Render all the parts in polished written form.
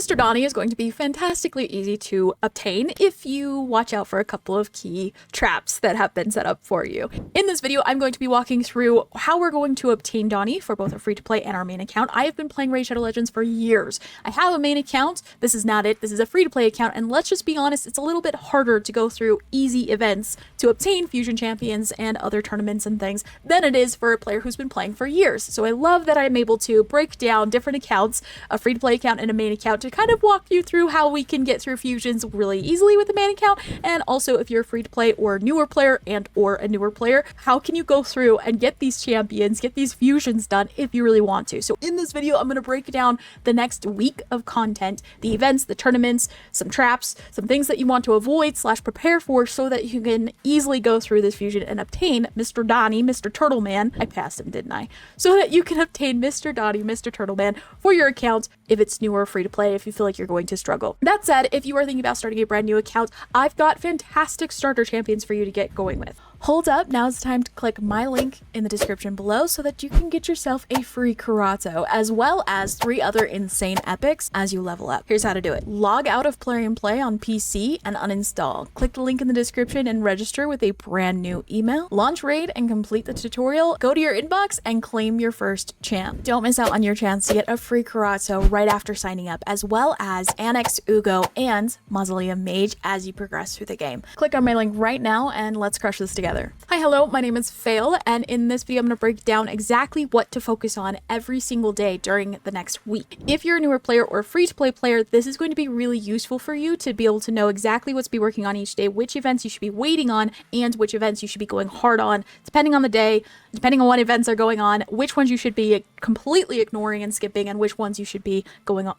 Mr. Donnie is going to be fantastically easy to obtain if you watch out for a couple of key traps that have been set up for you. In this video, I'm going to be walking through how we're going to obtain Donnie for both our free-to-play and our main account. I have been playing Raid Shadow Legends for years. I have a main account. This is not it. This is a free-to-play account, and let's just be honest, it's a little bit harder to go through easy events to obtain Fusion Champions and other tournaments and things than it is for a player who's been playing for years. So I love that I'm able to break down different accounts, a free-to-play account and a main account, to kind of walk you through how we can get through fusions really easily with the main account, and also if you're a free-to-play or newer player or a newer player, how can you go through and get these champions, get these fusions done if you really want to. So in this video, I'm going to break down the next week of content, the events, the tournaments, some traps, some things that you want to avoid / prepare for so that you can easily go through this fusion and obtain Mr. Donnie, Mr. Turtleman. I passed him, didn't I? So that you can obtain Mr. Donnie, Mr. Turtleman for your account if it's new or free to play, if you feel like you're going to struggle. That said, if you are thinking about starting a brand new account, I've got fantastic starter champions for you to get going with. Hold up, now it's time to click my link in the description below so that you can get yourself a free Karato, as well as 3 other insane epics as you level up. Here's how to do it. Log out of Play and Play on PC and uninstall. Click the link in the description and register with a brand new email. Launch Raid and complete the tutorial. Go to your inbox and claim your first champ. Don't miss out on your chance to get a free Karato right after signing up, as well as Anax, Uugo, and Mausoleum Mage as you progress through the game. Click on my link right now and let's crush this together. Hi, hello, my name is Fail, and in this video I'm going to break down exactly what to focus on every single day during the next week. If you're a newer player or a free-to-play player, this is going to be really useful for you to be able to know exactly what's to be working on each day, which events you should be waiting on, and which events you should be going hard on, depending on the day, depending on what events are going on, which ones you should be completely ignoring and skipping, and which ones you should be going on,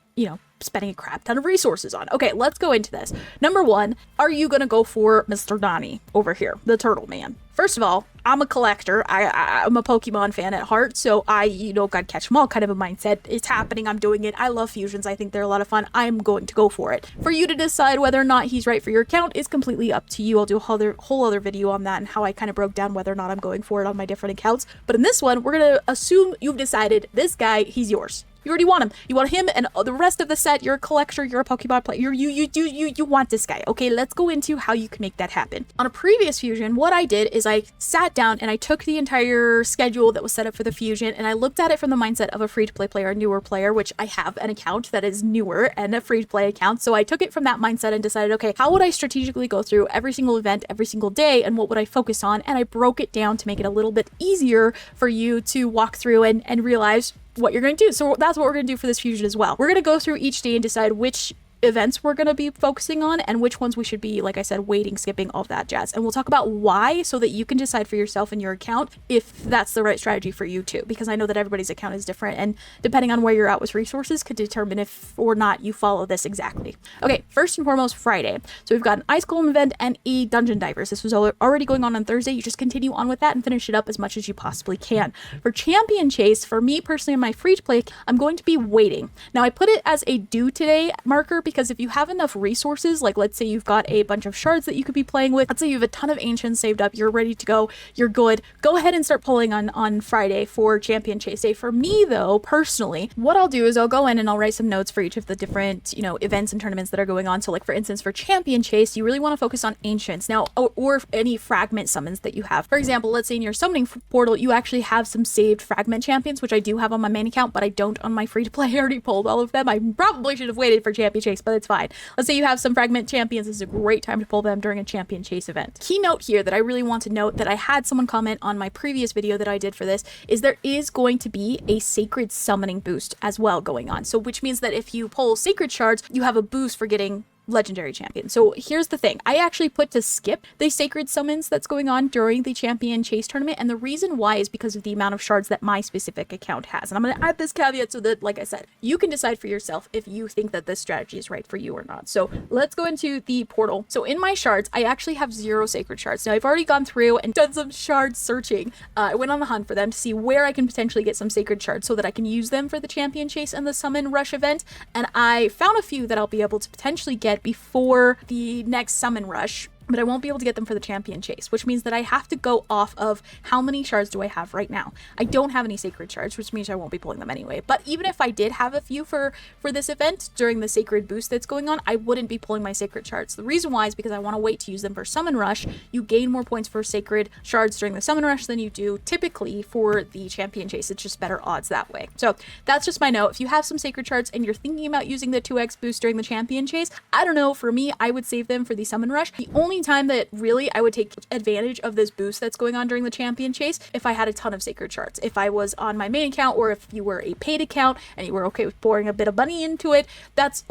spending a crap ton of resources on. Okay, let's go into this. Number 1, are you gonna go for Mr. Donnie over here, the Turtle Man? First of all, I'm a collector. I'm a Pokemon fan at heart, so gotta catch them all kind of a mindset. It's happening, I'm doing it. I love fusions. I think they're a lot of fun. I'm going to go for it. For you to decide whether or not he's right for your account is completely up to you. I'll do a whole other video on that and how I kind of broke down whether or not I'm going for it on my different accounts. But in this one, we're gonna assume you've decided this guy, he's yours. You already want him. You want him and the rest of the set. You're a collector. You're a Pokemon player. You want this guy. Okay, let's go into how you can make that happen. On a previous fusion, what I did is I sat down and I took the entire schedule that was set up for the fusion and I looked at it from the mindset of a free-to-play player, a newer player, which I have an account that is newer and a free-to-play account. So I took it from that mindset and decided, okay, how would I strategically go through every single event, every single day, and what would I focus on? And I broke it down to make it a little bit easier for you to walk through and realize what you're going to do. So that's what we're going to do for this fusion as well. We're going to go through each day and decide which events we're going to be focusing on and which ones we should be, like I said, waiting, skipping, all of that jazz. And we'll talk about why so that you can decide for yourself and your account if that's the right strategy for you too, because I know that everybody's account is different and depending on where you're at with resources could determine if or not you follow this exactly. Okay, first and foremost, Friday. So we've got an Ice Golem event and a Dungeon Divers. This was already going on Thursday. You just continue on with that and finish it up as much as you possibly can. For Champion Chase, for me personally on my free-to-play, I'm going to be waiting. Now I put it as a due today marker because if you have enough resources, like let's say you've got a bunch of shards that you could be playing with, let's say you have a ton of ancients saved up, you're ready to go, you're good, go ahead and start pulling on Friday for Champion Chase Day. For me though, personally, what I'll do is I'll go in and I'll write some notes for each of the different, events and tournaments that are going on. So like for instance, for Champion Chase, you really want to focus on ancients now, or any fragment summons that you have. For example, let's say in your summoning portal, you actually have some saved fragment champions, which I do have on my main account, but I don't on my free to play. I already pulled all of them. I probably should have waited for Champion Chase, but it's fine. Let's say you have some fragment champions. This is a great time to pull them during a Champion Chase event. Key note here that I really want to note that I had someone comment on my previous video that I did for this is there is going to be a sacred summoning boost as well going on. So which means that if you pull sacred shards, you have a boost for getting legendary champion. So here's the thing. I actually put to skip the sacred summons that's going on during the Champion Chase tournament. And the reason why is because of the amount of shards that my specific account has. And I'm going to add this caveat so that, like I said, you can decide for yourself if you think that this strategy is right for you or not. So let's go into the portal. So in my shards, I actually have 0 sacred shards. Now I've already gone through and done some shard searching. I went on the hunt for them to see where I can potentially get some sacred shards so that I can use them for the Champion Chase and the Summon Rush event. And I found a few that I'll be able to potentially get before the next Summon Rush but I won't be able to get them for the champion chase, which means that I have to go off of how many shards do I have right now. I don't have any sacred shards, which means I won't be pulling them anyway. But even if I did have a few for this event during the sacred boost that's going on, I wouldn't be pulling my sacred shards. The reason why is because I want to wait to use them for summon rush. You gain more points for sacred shards during the summon rush than you do typically for the champion chase. It's just better odds that way. So that's just my note. If you have some sacred shards and you're thinking about using the 2x boost during the champion chase, I don't know, for me, I would save them for the summon rush. The only time that really I would take advantage of this boost that's going on during the champion chase if I had a ton of sacred shards. If I was on my main account, or if you were a paid account and you were okay with pouring a bit of money into it, that's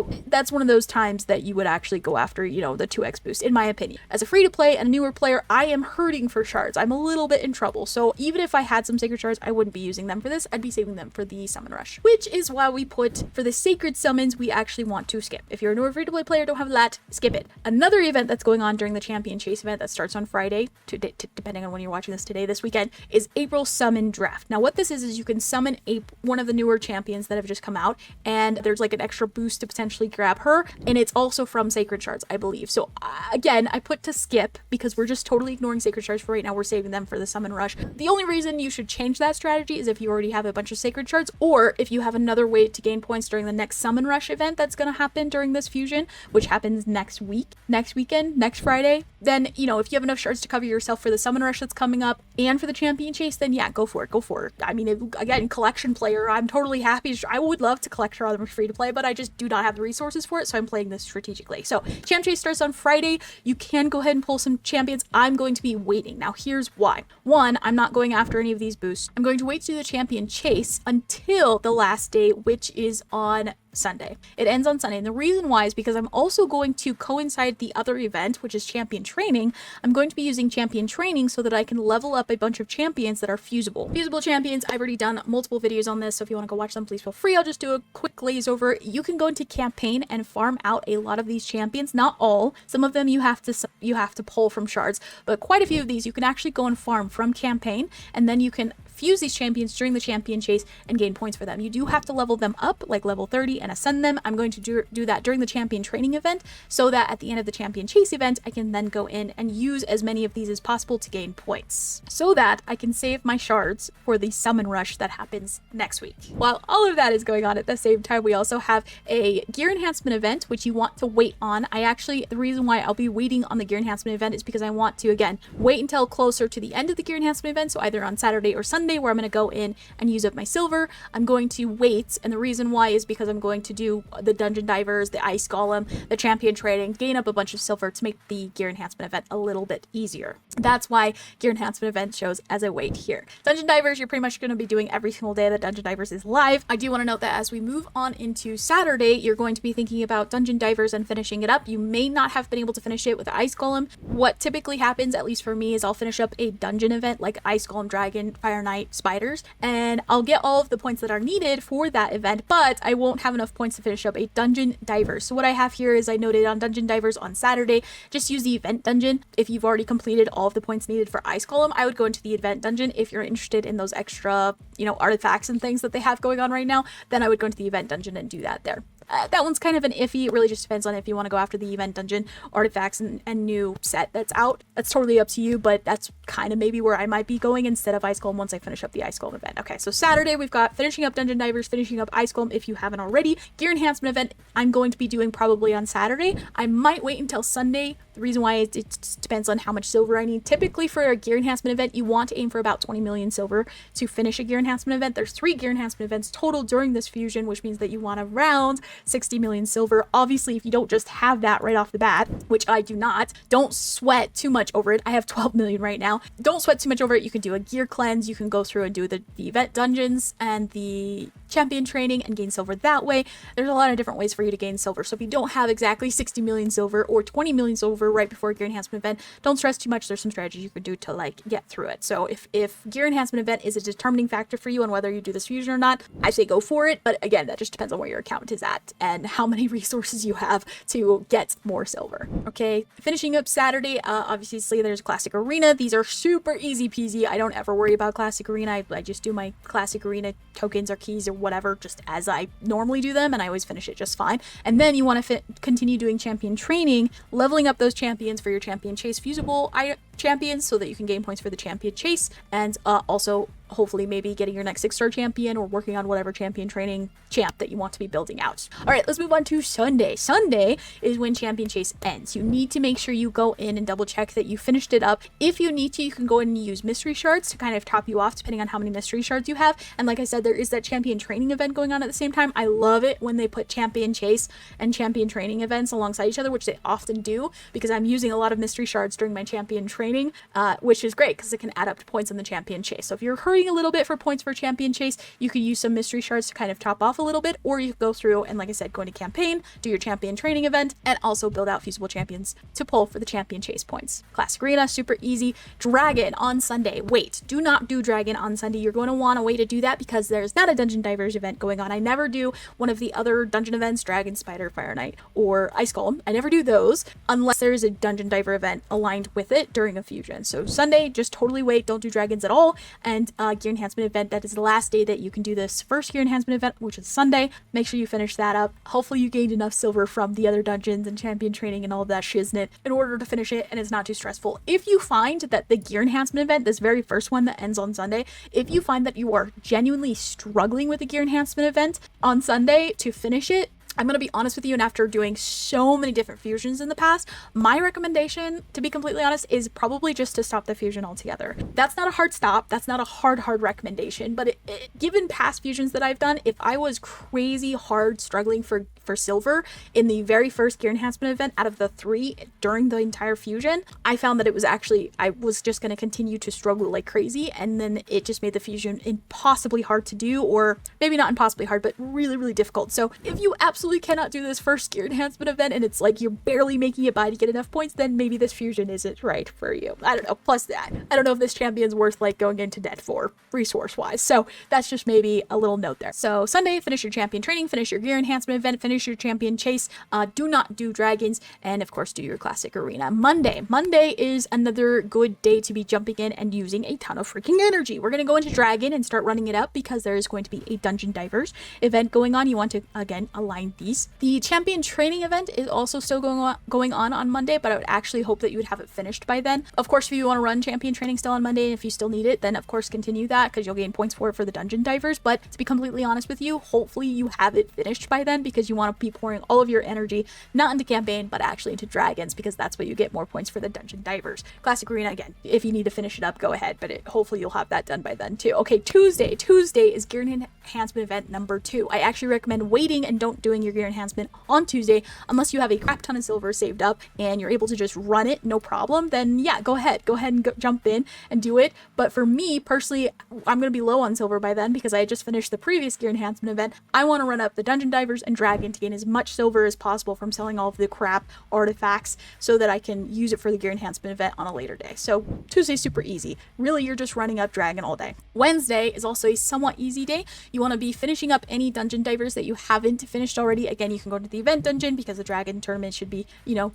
one of those times that you would actually go after, you know, the 2x boost, in my opinion. As a free to play and a newer player, I am hurting for shards. I'm a little bit in trouble. So even if I had some sacred shards, I wouldn't be using them for this. I'd be saving them for the summon rush, which is why we put for the sacred summons, we actually want to skip. If you're a newer free to play player, don't have that, skip it. Another event that's going on during the champion chase event that starts on Friday, depending on when you're watching this today, this weekend, is April Summon Draft. Now what this is you can summon one of the newer champions that have just come out, and there's like an extra boost to potentially grab her, and it's also from sacred shards, I believe. So again, I put to skip because we're just totally ignoring sacred shards for right now. We're saving them for the summon rush. The only reason you should change that strategy is if you already have a bunch of sacred shards, or if you have another way to gain points during the next summon rush event that's going to happen during this fusion, which happens next weekend, next Friday. Then, you know, if you have enough shards to cover yourself for the summon rush that's coming up and for the champion chase, then yeah, go for it. I mean, again, collection player, I'm totally happy. I would love to collect her on free to play, but I just do not have the resources for it, so I'm playing this strategically. So champ chase starts on Friday. You can go ahead and pull some champions. I'm going to be waiting. Now here's why. One, I'm not going after any of these boosts. I'm going to wait to do the champion chase until the last day, which is on Sunday. It ends on Sunday, and the reason why is because I'm also going to coincide the other event, which is champion training. I'm going to be using champion training so that I can level up a bunch of champions that are fusible. Fusible champions, I've already done multiple videos on this, so if you want to go watch them, please feel free. I'll just do a quick glaze over. You can go into campaign and farm out a lot of these champions, not all. Some of them you have to pull from shards, but quite a few of these you can actually go and farm from campaign, and then you can fuse these champions during the champion chase and gain points for them. You do have to level them up, like level 30, and ascend them. I'm going to do that during the champion training event, so that at the end of the champion chase event, I can then go in and use as many of these as possible to gain points, so that I can save my shards for the summon rush that happens next week. While all of that is going on at the same time, we also have a gear enhancement event, which you want to wait on. The reason why I'll be waiting on the gear enhancement event is because I want to, again, wait until closer to the end of the gear enhancement event, so either on Saturday or Sunday, where I'm going to go in and use up my silver. I'm going to wait, and the reason why is because I'm going to do the dungeon divers, the ice golem, the champion trading, gain up a bunch of silver to make the gear enhancement event a little bit easier. That's why gear enhancement event shows as a wait here. Dungeon divers, you're pretty much going to be doing every single day that dungeon divers is live. I do want to note that as we move on into Saturday, you're going to be thinking about dungeon divers and finishing it up. You may not have been able to finish it with the ice golem. What typically happens, at least for me, is I'll finish up a dungeon event like ice golem, dragon, fire knight, spiders, and I'll get all of the points that are needed for that event, but I won't have enough points to finish up a dungeon diver. So what I have here is I noted on dungeon divers on Saturday, just use the event dungeon. If you've already completed all of the points needed for ice golem, I would go into the event dungeon. If you're interested in those extra, artifacts and things that they have going on right now, then I would go into the event dungeon and do that there. That one's kind of an iffy. It really just depends on if you want to go after the event dungeon artifacts and new set that's out. That's totally up to you, but that's kind of maybe where I might be going instead of ice golem once I finish up the ice golem event. Okay, so Saturday we've got finishing up dungeon divers, finishing up ice golem if you haven't already. Gear enhancement event I'm going to be doing probably on Saturday. I might wait until Sunday. The reason why it depends on how much silver I need. Typically for a gear enhancement event, you want to aim for about 20 million silver to finish a gear enhancement event. There's 3 gear enhancement events total during this fusion, which means that you want around 60 million silver. Obviously, if you don't just have that right off the bat, which I do not, don't sweat too much over it. I have 12 million right now. Don't sweat too much over it. You can do a gear cleanse. You can go through and do the event dungeons and the champion training and gain silver that way. There's a lot of different ways for you to gain silver. So if you don't have exactly 60 million silver or 20 million silver right before a gear enhancement event, don't stress too much. There's some strategies you could do to get through it. So if gear enhancement event is a determining factor for you on whether you do this fusion or not, I say go for it. But again, that just depends on where your account is at left and how many resources you have to get more silver. Okay, finishing up Saturday, obviously there's Classic Arena. These are super easy peasy. I don't ever worry about Classic Arena. I just do my Classic Arena tokens or keys or whatever just as I normally do them, and I always finish it just fine. And then you want to continue doing champion training, leveling up those champions for your champion chase fusible champions so that you can gain points for the champion chase, and also hopefully maybe getting your next 6-star champion or working on whatever champion training champ that you want to be building out. All right, let's move on to Sunday. Sunday is when champion chase ends. You need to make sure you go in and double check that you finished it up. If you need to, you can go in and use mystery shards to kind of top you off depending on how many mystery shards you have. And like I said, there is that champion training event going on at the same time. I love it when they put champion chase and champion training events alongside each other, which they often do, because I'm using a lot of mystery shards during my champion training, which is great because it can add up to points on the champion chase. So if you're hurrying a little bit for points for champion chase, you could use some mystery shards to kind of top off a little bit, or you could go through and, like I said, go into campaign, do your champion training event, and also build out fusible champions to pull for the champion chase points. Classic Arena, super easy. Dragon on Sunday. Wait, do not do Dragon on Sunday. You're going to want a way to do that because there's not a Dungeon Divers event going on. I never do one of the other dungeon events, Dragon, Spider, Fire Knight, or Ice Golem. I never do those unless there is a Dungeon Diver event aligned with it during a fusion. So Sunday, just totally wait, don't do dragons at all. And gear enhancement event, that is the last day that you can do this first gear enhancement event, which is Sunday. Make sure you finish that up. Hopefully you gained enough silver from the other dungeons and champion training and all of that shiznit in order to finish it, and it's not too stressful. If you find that the gear enhancement event, this very first one that ends on Sunday, if you find that you are genuinely struggling with the gear enhancement event on Sunday to finish it, I'm going to be honest with you, and after doing so many different fusions in the past, my recommendation, to be completely honest, is probably just to stop the fusion altogether. That's not a hard stop. That's not a hard recommendation, but given past fusions that I've done, if I was crazy hard struggling for silver in the very first gear enhancement event out of the 3 during the entire fusion, I found that it was actually, I was just going to continue to struggle like crazy, and then it just made the fusion impossibly hard to do, or maybe not impossibly hard, but really, really difficult. So if you absolutely cannot do this first gear enhancement event and it's like you're barely making it by to get enough points, then maybe this fusion isn't right for you. I don't know. Plus that, I don't know if this champion's worth like going into debt for resource wise. So that's just maybe a little note there. So Sunday, finish your champion training, finish your gear enhancement event, finish your champion chase, do not do dragons, and of course do your classic arena. Monday is another good day to be jumping in and using a ton of freaking energy. We're going to go into dragon and start running it up because there is going to be a dungeon divers event going on. You want to again align these. The champion training event is also still going on Monday, but I would actually hope that you would have it finished by then. Of course, if you want to run champion training still on Monday, and if you still need it, then of course continue that because you'll gain points for it for the dungeon divers. But to be completely honest with you, hopefully you have it finished by then because you want to be pouring all of your energy not into campaign but actually into dragons, because that's what you get more points for the dungeon divers. Classic arena, again, if you need to finish it up, go ahead, but hopefully you'll have that done by then too. Okay, Tuesday is gear enhancement event number 2. I actually recommend waiting and don't doing your gear enhancement on Tuesday unless you have a crap ton of silver saved up and you're able to just run it no problem. Then yeah, go ahead and jump in and do it. But for me personally, I'm going to be low on silver by then because I just finished the previous gear enhancement event. I want to run up the dungeon divers and dragon to gain as much silver as possible from selling all of the crap artifacts so that I can use it for the gear enhancement event on a later day. So Tuesday's super easy. Really, you're just running up dragon all day. Wednesday is also a somewhat easy day. You want to be finishing up any dungeon divers that you haven't finished already. Again, you can go to the event dungeon because the dragon tournament should be,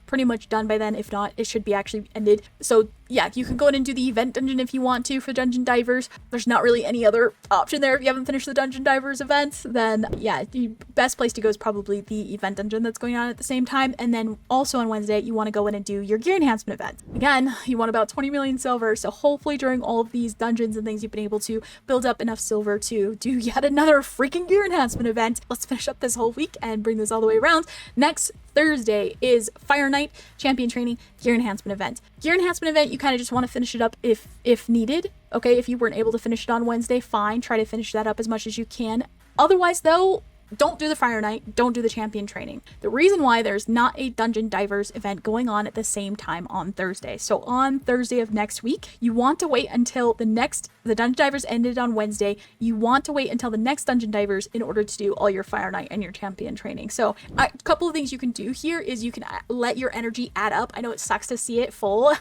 pretty much done by then. If not, it should be actually ended. So yeah, you can go in and do the event dungeon if you want to for dungeon divers. There's not really any other option there. If you haven't finished the dungeon divers event, then yeah, the best place to go is probably the event dungeon that's going on at the same time. And then also on Wednesday, you want to go in and do your gear enhancement event. Again, you want about 20 million silver. So hopefully during all of these dungeons and things, you've been able to build up enough silver to do yet another freaking gear enhancement event. Let's finish up this whole week and bring this all the way around. Next Thursday is Fire Knight Champion Training Gear Enhancement Event. Gear Enhancement Event, you kind of just want to finish it up if needed. Okay, if you weren't able to finish it on Wednesday, fine. Try to finish that up as much as you can. Otherwise, though, don't do the Fire Knight, don't do the champion training. The reason why there's not a Dungeon Divers event going on at the same time on Thursday. So on Thursday of next week, you want to wait until the Dungeon Divers ended on Wednesday. You want to wait until the next Dungeon Divers in order to do all your Fire Knight and your champion training. So a couple of things you can do here is you can let your energy add up. I know it sucks to see it full.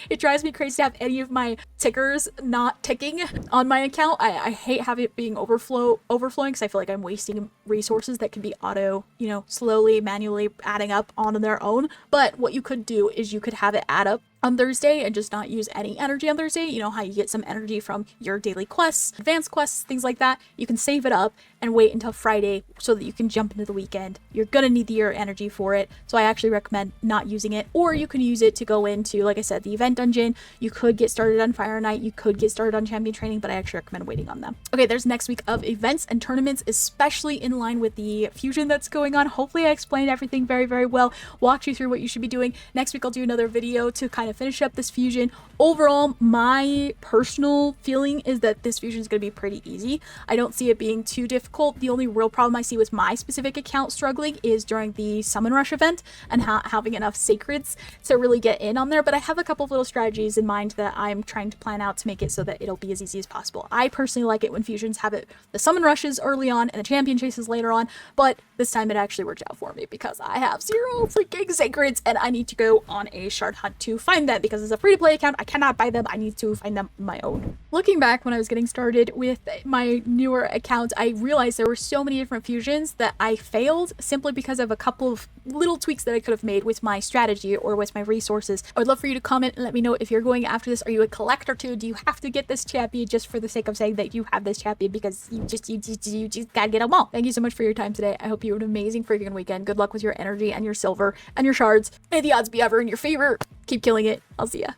It drives me crazy to have any of my tickers not ticking on my account. I hate having it being overflowing because I feel like I'm wasting resources that can be auto, you know, slowly, manually adding up on their own. But what you could do is you could have it add up on Thursday and just not use any energy on Thursday. You know how you get some energy from your daily quests, advanced quests, things like that. You can save it up and wait until Friday so that you can jump into the weekend. You're gonna need your energy for it, so I actually recommend not using it. Or you can use it to go into, like I said, the event dungeon. You could get started on Fire Knight, you could get started on champion training, but I actually recommend waiting on them. Okay, there's next week of events and tournaments, especially in line with the fusion that's going on. Hopefully I explained everything very, very well, walked you through what you should be doing. Next week I'll do another video to kind of finish up this fusion. Overall, my personal feeling is that this fusion is going to be pretty easy. I don't see it being too difficult. The only real problem I see with my specific account struggling is during the summon rush event and having enough sacreds to really get in on there. But I have a couple of little strategies in mind that I'm trying to plan out to make it so that it'll be as easy as possible. I personally like it when fusions have the summon rushes early on and the champion chases later on, but this time it actually worked out for me because I have 0 freaking sacreds and I need to go on a shard hunt to find them because it's a free-to-play account. I cannot buy them. I need to find them on my own. Looking back when I was getting started with my newer account, I realized there were so many different fusions that I failed simply because of a couple of little tweaks that I could have made with my strategy or with my resources. I would love for you to comment and let me know if you're going after this. Are you a collector too? Do you have to get this champion just for the sake of saying that you have this champion because you just gotta get them all? Thank you so much for your time today. I hope you have an amazing freaking weekend. Good luck with your energy and your silver and your shards. May the odds be ever in your favor. Keep killing it. I'll see ya.